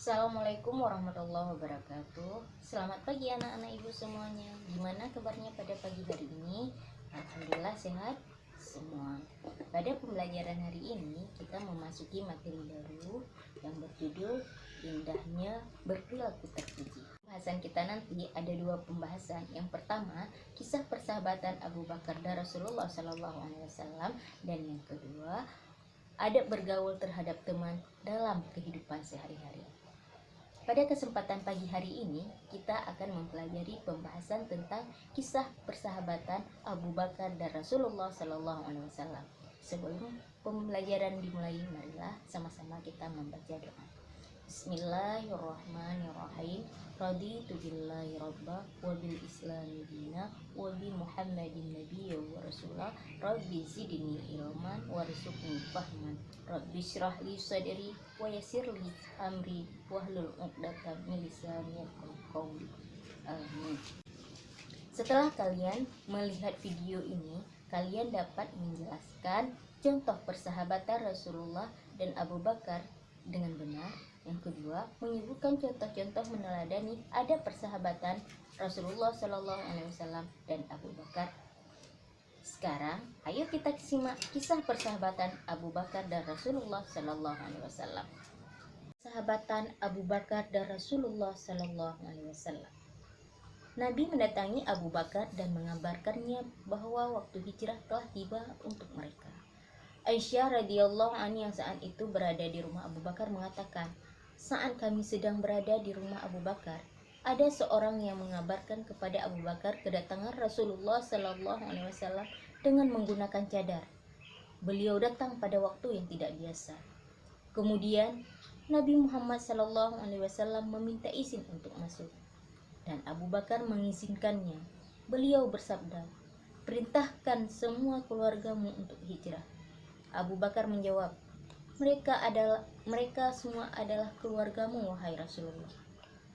Assalamualaikum warahmatullahi wabarakatuh. Selamat pagi anak-anak ibu semuanya. Gimana kabarnya pada pagi hari ini? Alhamdulillah sehat semua. Pada pembelajaran hari ini kita memasuki materi baru yang berjudul Indahnya Berperilaku Terpuji. Pembahasan kita nanti ada dua pembahasan. Yang pertama, kisah persahabatan Abu Bakar dan Rasulullah SAW, dan yang kedua, adab bergaul terhadap teman dalam kehidupan sehari-hari. Pada kesempatan pagi hari ini, kita akan mempelajari pembahasan tentang kisah persahabatan Abu Bakar dan Rasulullah SAW. Sebelum pembelajaran dimulai, marilah sama-sama kita membaca doa. Bismillahirrahmanirrahim. Raditu billahi rabba wa bil islami dina wa bi muhammadin nabiyya wa rasulah. Rabbi zidni ilman warzuqni fahman. Rabbi syrah li sadri wa yassir li amri wahlul 'uqdatam min lisani yafqahu qawli. Amin. Setelah kalian melihat video ini, kalian dapat menjelaskan contoh persahabatan Rasulullah dan Abu Bakar dengan benar. Yang kedua, menyebutkan contoh-contoh meneladani adab persahabatan Rasulullah SAW dan Abu Bakar. Sekarang, ayo kita simak kisah persahabatan Abu Bakar dan Rasulullah SAW. Persahabatan Abu Bakar dan Rasulullah SAW. Nabi mendatangi Abu Bakar dan mengabarkannya bahwa waktu hijrah telah tiba untuk mereka. Aisyah radhiyallahu anha yang saat itu berada di rumah Abu Bakar mengatakan, saat kami sedang berada di rumah Abu Bakar, ada seorang yang mengabarkan kepada Abu Bakar kedatangan Rasulullah SAW dengan menggunakan cadar. Beliau datang pada waktu yang tidak biasa. Kemudian Nabi Muhammad SAW meminta izin untuk masuk, dan Abu Bakar mengizinkannya. Beliau bersabda, perintahkan semua keluargamu untuk hijrah. Abu Bakar menjawab, mereka semua adalah keluargamu, wahai Rasulullah.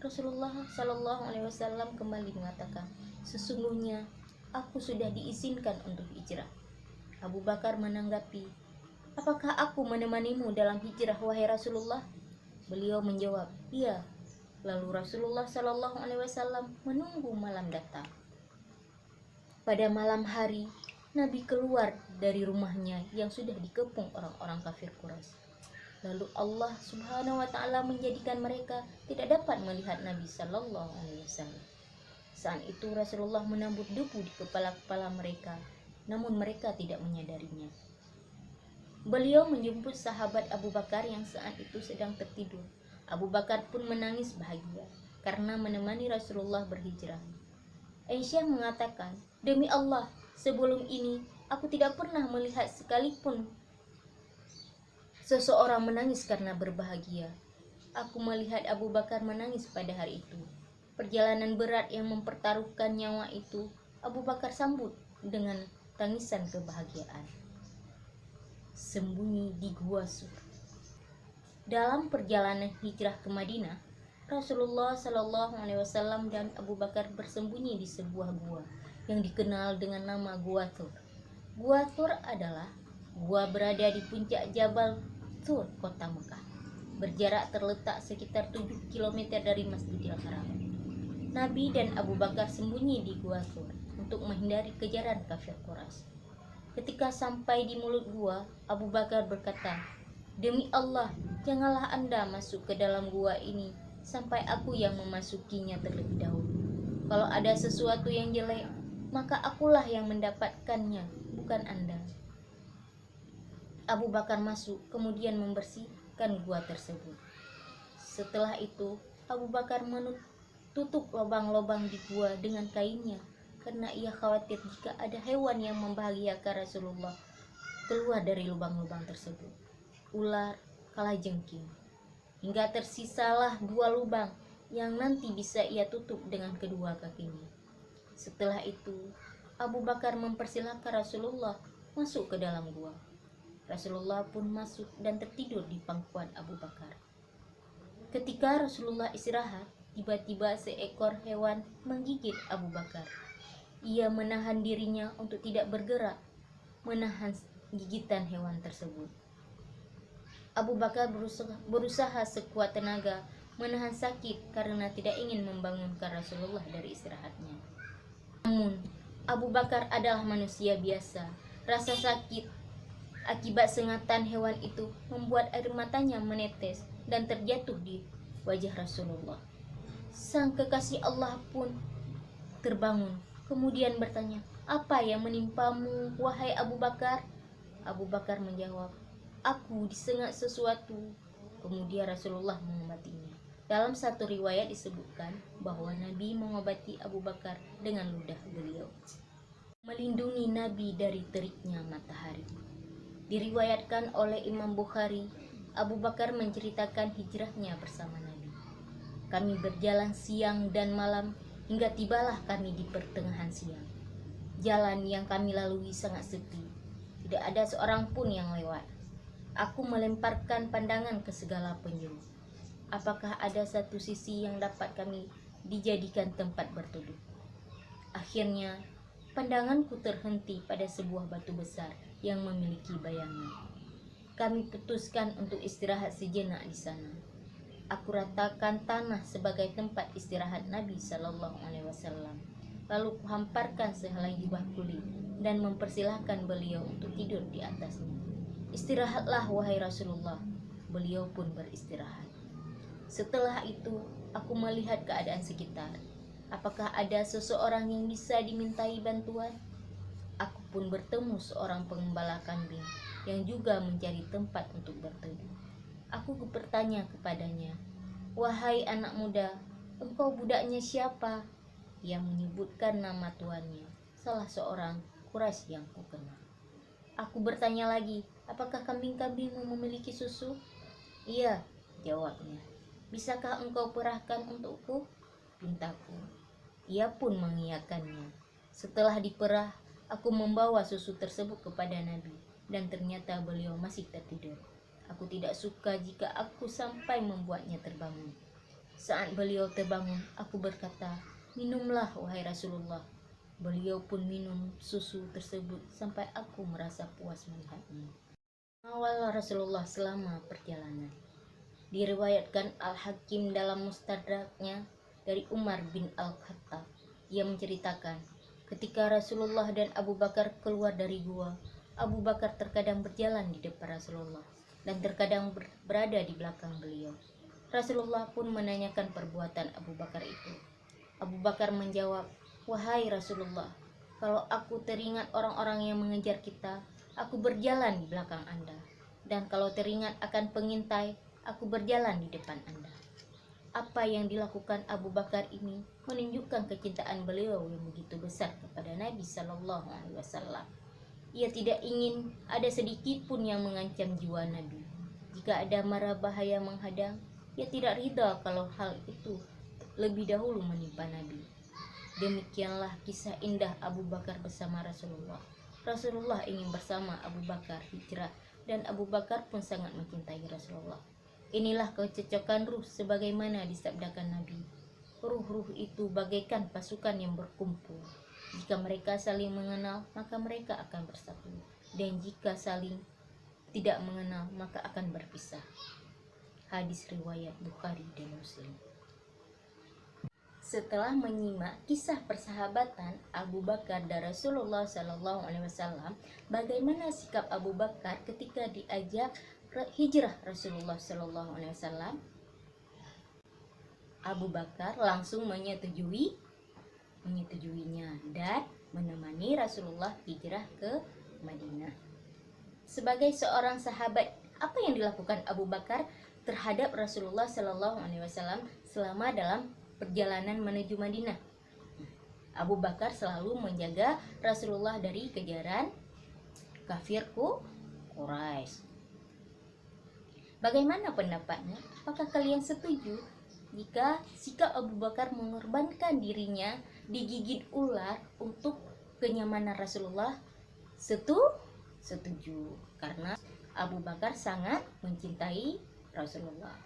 Rasulullah SAW kembali mengatakan, sesungguhnya aku sudah diizinkan untuk hijrah. Abu Bakar menanggapi, apakah aku menemanimu dalam hijrah, wahai Rasulullah? Beliau menjawab, iya. Lalu Rasulullah SAW menunggu malam datang. Pada malam hari, Nabi keluar dari rumahnya yang sudah dikepung orang-orang kafir Quraisy. Lalu Allah Subhanahu wa taala menjadikan mereka tidak dapat melihat Nabi sallallahu alaihi wasallam. Saat itu Rasulullah menambut debu di kepala-kepala mereka, namun mereka tidak menyadarinya. Beliau menjemput sahabat Abu Bakar yang saat itu sedang tertidur. Abu Bakar pun menangis bahagia karena menemani Rasulullah berhijrah. Aisyah mengatakan, demi Allah, sebelum ini aku tidak pernah melihat sekalipun seseorang menangis karena berbahagia. Aku melihat Abu Bakar menangis pada hari itu. Perjalanan berat yang mempertaruhkan nyawa itu, Abu Bakar sambut dengan tangisan kebahagiaan. Sembunyi di Gua Sur. Dalam perjalanan hijrah ke Madinah, Rasulullah SAW dan Abu Bakar bersembunyi di sebuah gua yang dikenal dengan nama Gua Thur. Gua Thur adalah gua berada di puncak Jabal Thur, kota Mekah. Berjarak terletak sekitar 7 km dari Masjidil Haram. Nabi dan Abu Bakar sembunyi di Gua Thur untuk menghindari kejaran kafir Quraisy. Ketika sampai di mulut gua, Abu Bakar berkata, demi Allah, janganlah Anda masuk ke dalam gua ini sampai aku yang memasukinya terlebih dahulu. Kalau ada sesuatu yang jelek, maka akulah yang mendapatkannya, bukan Anda. Abu Bakar masuk, kemudian membersihkan gua tersebut. Setelah itu, Abu Bakar menutup lubang-lubang di gua dengan kainnya, karena ia khawatir jika ada hewan yang membahagiakan Rasulullah keluar dari lubang-lubang tersebut. Ular, kalajengking. Hingga tersisalah 2 lubang yang nanti bisa ia tutup dengan kedua kakinya. Setelah itu, Abu Bakar mempersilahkan Rasulullah masuk ke dalam gua. Rasulullah pun masuk dan tertidur di pangkuan Abu Bakar. Ketika Rasulullah istirahat, tiba-tiba seekor hewan menggigit Abu Bakar. Ia menahan dirinya untuk tidak bergerak, menahan gigitan hewan tersebut. Abu Bakar berusaha sekuat tenaga menahan sakit karena tidak ingin membangunkan Rasulullah dari istirahatnya. Namun, Abu Bakar adalah manusia biasa. Rasa sakit akibat sengatan hewan itu membuat air matanya menetes dan terjatuh di wajah Rasulullah. Sang kekasih Allah pun terbangun, kemudian bertanya, "Apa yang menimpamu, wahai Abu Bakar?" Abu Bakar menjawab, "Aku disengat sesuatu." Kemudian Rasulullah mengobatinya. Dalam satu riwayat disebutkan bahwa Nabi mengobati Abu Bakar dengan ludah beliau, melindungi Nabi dari teriknya matahari. Diriwayatkan oleh Imam Bukhari, Abu Bakar menceritakan hijrahnya bersama Nabi. Kami berjalan siang dan malam hingga tibalah kami di pertengahan siang. Jalan yang kami lalui sangat sepi, tidak ada seorang pun yang lewat. Aku melemparkan pandangan ke segala penjuru. Apakah ada satu sisi yang dapat kami dijadikan tempat berteduh? Akhirnya, pandanganku terhenti pada sebuah batu besar yang memiliki bayangan. Kami putuskan untuk istirahat sejenak di sana. Aku ratakan tanah sebagai tempat istirahat Nabi Shallallahu Alaihi Wasallam. Lalu kuhamparkan sehelai jubah kulit dan mempersilahkan beliau untuk tidur di atasnya. Istirahatlah wahai Rasulullah. Beliau pun beristirahat. Setelah itu, aku melihat keadaan sekitar. Apakah ada seseorang yang bisa dimintai bantuan? Aku pun bertemu seorang pengembala kambing yang juga mencari tempat untuk berteduh. Aku bertanya kepadanya, "Wahai anak muda, engkau budaknya siapa?" Ia menyebutkan nama tuannya, salah seorang Quraisy yang kukenal. Aku bertanya lagi, "Apakah kambing-kambingmu memiliki susu?" "Iya," jawabnya. "Bisakah engkau perahkan untukku?" pintaku. Ia pun mengiyakannya. Setelah diperah, aku membawa susu tersebut kepada Nabi, dan ternyata beliau masih tertidur. Aku tidak suka jika aku sampai membuatnya terbangun. Saat beliau terbangun, aku berkata, "Minumlah wahai Rasulullah." Beliau pun minum susu tersebut sampai aku merasa puas melihatnya. Mengawal Rasulullah selama perjalanan. Diriwayatkan Al-Hakim dalam Mustadraknya dari Umar bin Al-Khattab. Ia menceritakan, ketika Rasulullah dan Abu Bakar keluar dari gua, Abu Bakar terkadang berjalan di depan Rasulullah dan terkadang berada di belakang beliau. Rasulullah pun menanyakan perbuatan Abu Bakar itu. Abu Bakar menjawab, "Wahai Rasulullah, kalau aku teringat orang-orang yang mengejar kita, aku berjalan di belakang Anda. Dan kalau teringat akan pengintai, aku berjalan di depan Anda." Apa yang dilakukan Abu Bakar ini menunjukkan kecintaan beliau yang begitu besar kepada Nabi Shallallahu Alaihi Wasallam. Ia tidak ingin ada sedikit pun yang mengancam jiwa Nabi. Jika ada mara bahaya menghadang, ia tidak ridha kalau hal itu lebih dahulu menimpa Nabi. Demikianlah kisah indah Abu Bakar bersama Rasulullah. Rasulullah ingin bersama Abu Bakar hijrah, dan Abu Bakar pun sangat mencintai Rasulullah. Inilah kecocokan ruh sebagaimana disabdakan Nabi. Ruh-ruh itu bagaikan pasukan yang berkumpul. Jika mereka saling mengenal, maka mereka akan bersatu. Dan jika saling tidak mengenal, maka akan berpisah. Hadis riwayat Bukhari dan Muslim. Setelah menyimak kisah persahabatan Abu Bakar dan Rasulullah Sallallahu Alaihi Wasallam, bagaimana sikap Abu Bakar ketika diajak hijrah Rasulullah Sallallahu Alaihi Wasallam? Abu Bakar langsung menyetujuinya dan menemani Rasulullah hijrah ke Madinah. Sebagai seorang sahabat, apa yang dilakukan Abu Bakar terhadap Rasulullah Sallallahu Alaihi Wasallam selama dalam perjalanan menuju Madinah? Abu Bakar selalu menjaga Rasulullah dari kejaran kafir Quraisy. Bagaimana pendapatnya? Apakah kalian setuju jika sikap Abu Bakar mengorbankan dirinya digigit ular untuk kenyamanan Rasulullah? Setuju, karena Abu Bakar sangat mencintai Rasulullah.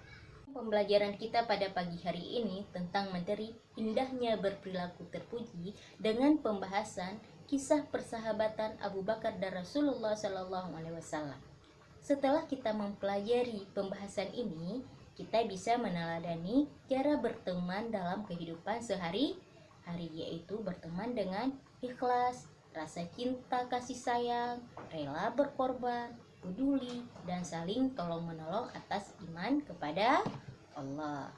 Pembelajaran kita pada pagi hari ini tentang materi indahnya berperilaku terpuji dengan pembahasan kisah persahabatan Abu Bakar dan Rasulullah Sallallahu Alaihi Wasallam. Setelah kita mempelajari pembahasan ini, kita bisa meneladani cara berteman dalam kehidupan sehari-hari, yaitu berteman dengan ikhlas, rasa cinta kasih sayang, rela berkorban, peduli, dan saling tolong-menolong atas iman kepada Allah.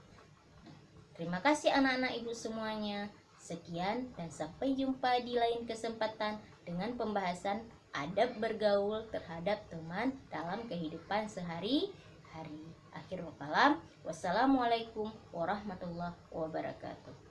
Terima kasih anak-anak ibu semuanya. Sekian dan sampai jumpa di lain kesempatan dengan pembahasan adab bergaul terhadap teman dalam kehidupan sehari-hari. Akhirul kalam, wassalamualaikum warahmatullahi wabarakatuh.